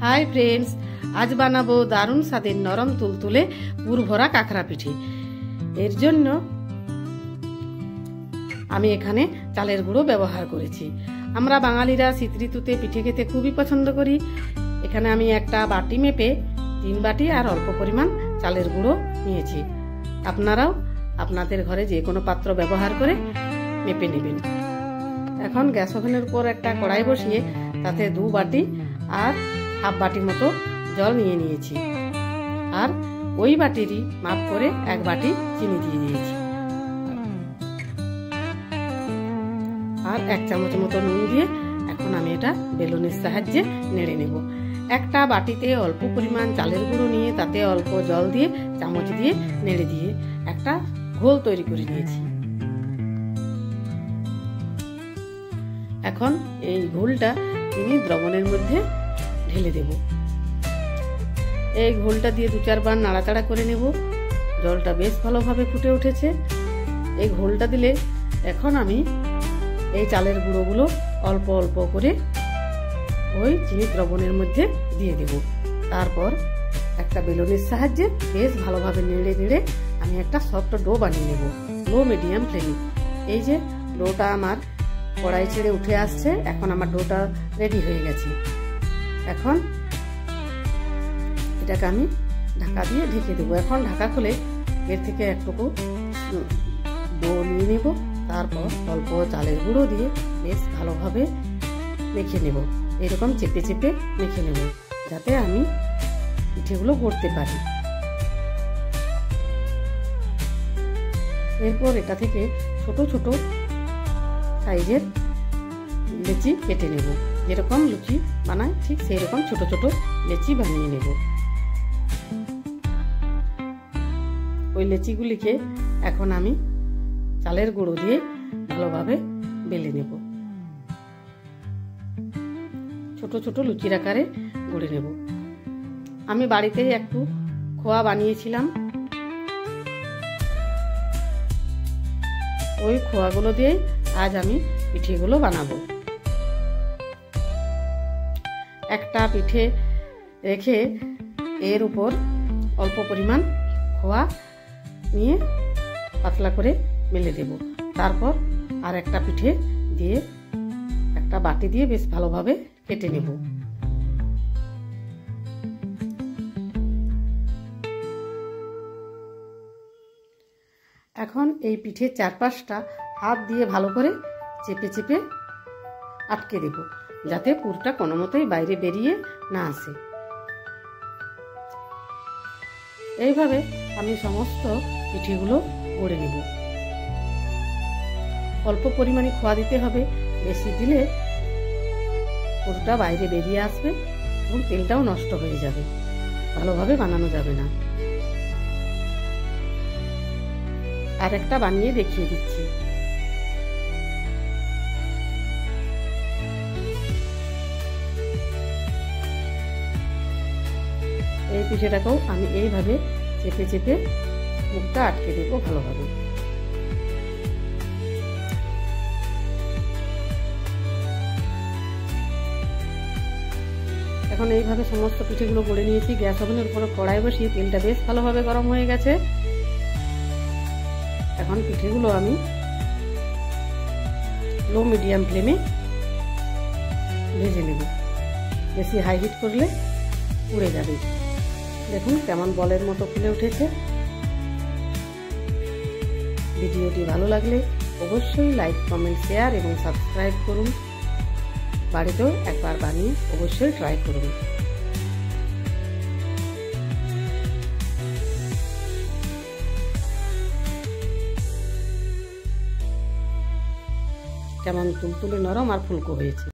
Hi friends, आज बानाबो दारुण स्वादेर नरम तुलतुले पुर भरा काकड़ा पिठे। एर जन्य आमी एखाने चालेर गुड़ो व्यवहार करेছি। আমরা বাঙালিরা শীত ঋতুতে পিঠে খেতে খুবই পছন্দ করি। এখানে আমি একটা বাটি মেপে 3 বাটি আর অল্প পরিমাণ চালের গুঁড়ো নিয়েছি। আপনারাও আপনাদের ঘরে যে কোনো পাত্র ব্যবহার করে মেপে নেবেন। এখন গ্যাস ওভেনের উপর একটা কড়াই বসিয়ে তাতে 2 বাটি আর হাফ বাটি মতো জল নিয়ে নিয়েছি। আর ওই বাটিরই মাপ করে 1 বাটি চিনি দিয়ে দিয়েছি। আর 1 চামচ মতো নুন দিয়ে এখন আমি এটা বেলুনের সাহায্যে নেড়ে নেব। একটা বাটিতে অল্প পরিমাণ চালের গুঁড়ো নিয়ে তাতে অল্প জল দিয়ে চামচ দিয়ে নেড়ে দিয়ে একটা ঘোল তৈরি করে নিয়েছি। এখন এই ঘোলটা চিনি দ্রবণের মধ্যে ঢেলে দেব। এই ঘোলটা দিয়ে 2-4 বার নাড়াচাড়া করে নেব। জলটা বেশ ভালোভাবে ফুটে উঠেছে। এই ঘোলটা দিলে এখন আমি এই চালের গুঁড়োগুলো অল্প অল্প করে ওই চিনি দ্রবণের মধ্যে দিয়ে দেব। তারপর একটা বেলুনের সাহায্যে বেশ ভালোভাবে নেড়ে নেড়ে আমি একটা সফট ডো বানিয়ে নেব লো মিডিয়াম ফ্লেমে। এই যে ডোটা আমার কড়াই ছেড়ে উঠে আসছে, এখন আমার ডোটা রেডি হয়ে গেছে। এখন এটাকে আমি ঢাকা দিয়ে ঢেকে দেবো। এখন ঢাকা খুলে এর থেকে একটুকু ডো নিয়ে নেব। তারপর অল্প চালের গুঁড়ো দিয়ে বেশ ভালোভাবে মেখে নেব। এরকম চেপে চেপে মেখে নেব যাতে আমি পিঠেগুলো গড়তে পারি। এরপর এটা থেকে ছোট ছোট সাইজের লেচি কেটে নেব। যেরকম লুচি বানায় ঠিক সেই রকম ছোট ছোট লেচি বানিয়ে নেব। ওই লেচিগুলিকে এখন আমি চালের গুঁড়ো দিয়ে ভালোভাবে বেলে নেব। ছোট ছোট লুচির আকারে গড়ে নেব। আমি বাড়িতেই একটু খোয়া বানিয়েছিলাম। ওই খোয়াগুলো দিয়ে আজ আমি পিঠেগুলো বানাবো। একটা পিঠে রেখে এর উপর অল্প পরিমাণ খোয়া নিয়ে পাতলা করে মেলে দেব। তারপর আর একটা পিঠে দিয়ে একটা বাটি দিয়ে বেশ ভালোভাবে কেটে নেব। এখন এই পিঠে চারপাশটা হাত দিয়ে ভালো করে চেপে চেপে আটকে দেব যাতে পুরটা কোনো মতেই বাইরে বেরিয়ে না আসে। এইভাবে আমি সমস্ত পিঠেগুলো গড়ে নেব। অল্প পরিমাণে খোয়া দিতে হবে, বেশি দিলে পুরটা বাইরে বেরিয়ে আসবে এবং তেলটাও নষ্ট হয়ে যাবে, ভালোভাবে বানানো যাবে না। আর একটা বানিয়ে দেখিয়ে দিচ্ছি। এই পিঠেটাকেও আমি এইভাবে চেপে চেপে মুখটা আটকে দেবো ভালোভাবে। এখন এইভাবে সমস্ত পিঠেগুলো গড়ে নিয়েছি। গ্যাস ওভেনের উপরে কড়াই বসিয়ে তেলটা বেশ ভালোভাবে গরম হয়ে গেছে। এখন পিঠেগুলো আমি লো মিডিয়াম ফ্লেমে ভেজে নেব। বেশি হাই হিট করলে পুড়ে যাবে। দেখুন কেমন বলের মতো ফুলে উঠেছে। ভিডিওটি ভালো লাগলে অবশ্যই লাইক, কমেন্ট, শেয়ার এবং সাবস্ক্রাইব করুন। বাড়িতেও একবার বানিয়ে অবশ্যই ট্রাই করুন। কেমন তুলতুলে নরম আর ফুলকো হয়েছে।